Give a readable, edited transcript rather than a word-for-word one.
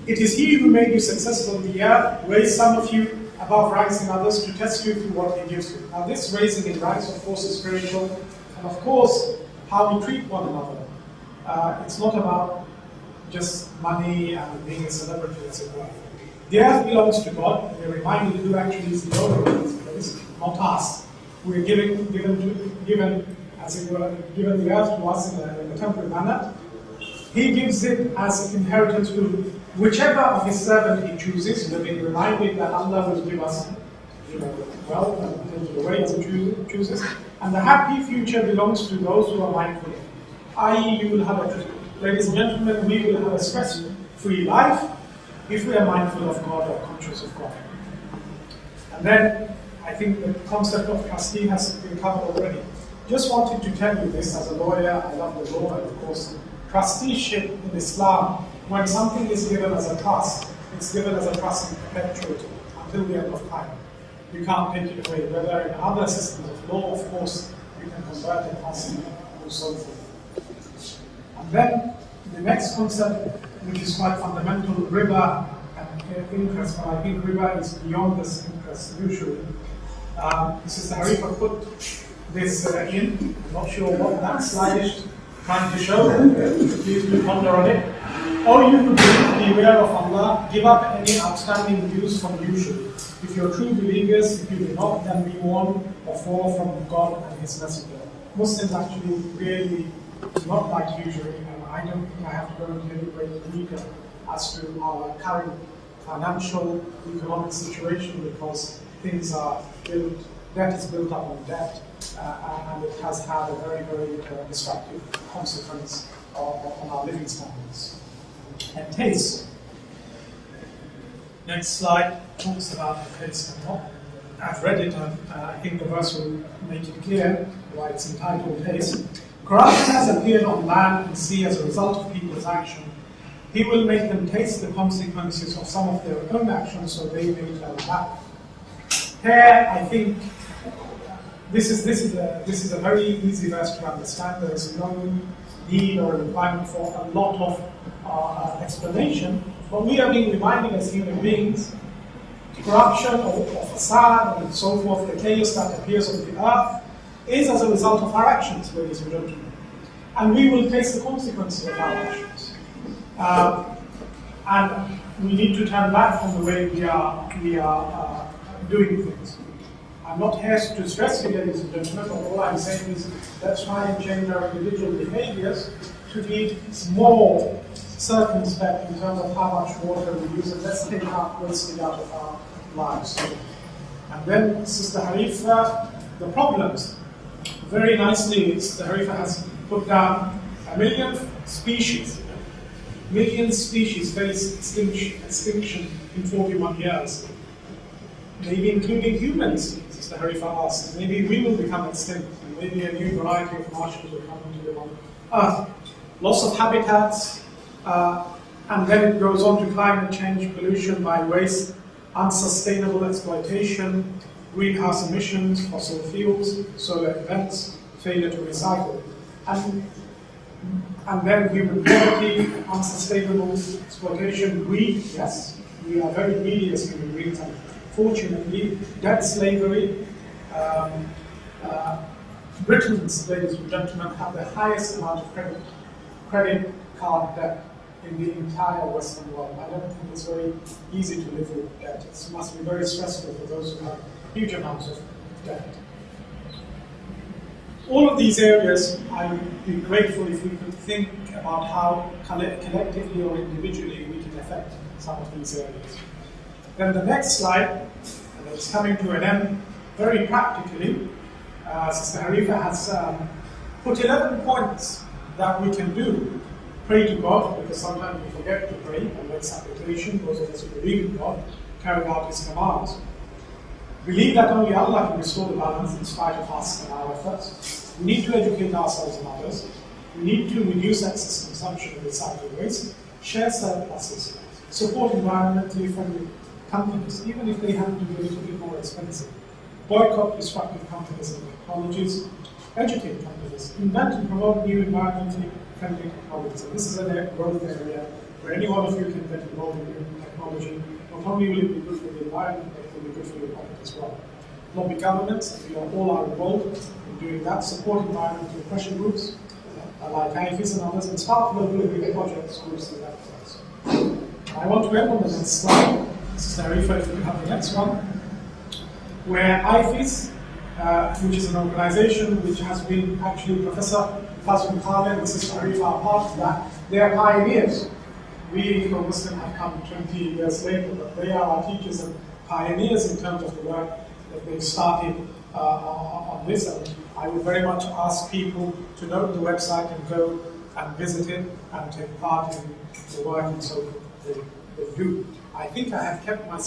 It is He who made you successful in the earth, raised some of you above ranks in others to test you through what He gives you. Now this raising in ranks, of course, is spiritual, and of course, how we treat one another. It's not about just money and being a celebrity, as it were. The earth belongs to God. We're reminded who actually is the owner of this place, not us. We're given, as it were, given the earth to us in a temporary manner. He gives it as inheritance to whichever of His servant He chooses. We're being reminded that Allah will give us, wealth and take it away as He chooses. And the happy future belongs to those who are mindful. I.e., you will have ladies and gentlemen, we will have a stress-free life if we are mindful of God or conscious of God. And then, I think the concept of trustee has been covered already. Just wanted to tell you this as a lawyer. I love the law, and of course, trusteeship in Islam, when something is given as a trust, it's given as a trust in perpetuity until the end of time. You can't take it away. Whether in other systems of law, of course, you can convert it as and so forth. And then the next concept, which is quite fundamental, riba and interest, but I think riba is beyond this interest usually. Sister Harifa put this in. I'm not sure what that slide is trying to show. Please do ponder on it. O you who believe, beware of Allah, give up any outstanding dues from usury. If you're true believers, if you do not, then be warned or fall from God and His Messenger. Muslims actually really do not like usury, and I don't think I have to go into any great detail as to our current financial, economic situation, because things are built, debt is built up on debt, and it has had a very, very destructive consequence on our living standards. And taste. Next slide talks about the taste and not. I've read it, and I think the verse will make it clear why it's entitled Taste. Corruption has appeared on land and sea as a result of people's action. He will make them taste the consequences of some of their own actions, so they may turn back. Here, I think this is a very easy verse to understand. There is no need or requirement for a lot of explanation, but we are being reminded as human beings, corruption or facade and so forth, the chaos that appears on the earth, is as a result of our actions, ladies and gentlemen. And we will face the consequences of our actions. And we need to turn back from the way we are doing things. I'm not here to stress you, ladies and gentlemen, but all I'm saying is let's try and change our individual behaviors to be more circumspect in terms of how much water we use, and let's take out wasting out of our lives. And then Sister Harifa, the problems. Very nicely, Sister Harifa has put down 1 million species. Millions species face extinction in 41 years. Maybe including humans, Sister Harifa asks. Maybe we will become extinct, and maybe a new variety of Martians will come to live on Earth. Loss of habitats, and then it goes on to climate change, pollution by waste, unsustainable exploitation, greenhouse emissions, fossil fuels, solar events, failure to recycle. And then human poverty, unsustainable exploitation, greed. Yes, we are very greedy as human beings, and fortunately, debt slavery. Britons, ladies and gentlemen, have the highest amount of credit card debt in the entire Western world. I don't think it's very easy to live with debt. It must be very stressful for those who have huge amounts of debt. All of these areas, I would be grateful if we could think about how collectively or individually we can affect some of these areas. Then the next slide, and it's coming to an end, very practically, Sister Harifa has put 11 points that we can do. Pray to God, because sometimes we forget to pray and make supplication. Those of us who believe in God, carry out His commands. Believe that only Allah can restore the balance in spite of us and our efforts. We need to educate ourselves and others. We need to reduce excess consumption and recycle waste, share surpluses, support environmentally friendly companies, even if they happen to be a little bit more expensive. Boycott destructive companies and technologies, educate companies, invent and promote new environmentally friendly technologies. And this is a growth area where any one of you can get involved in green technology. Not only will it be good for the environment, but it will be good for your pocket as well. Lobby governments, and we all are involved in doing that, support environmental pressure groups, like IFES and others, and start developing projects groups through that process. I want to end on the next slide. This is Tarifa, if you have the next one, where IFES, which is an organization which has been actually Professor Fazlul Khaled and Sister Tarifa are part of that. They are pioneers. We, Muslim, have come 20 years later, but they are our teachers and pioneers in terms of the work that they've started on this. And I would very much ask people to note the website and go and visit it and take part in the work and so forth they do. I think I have kept my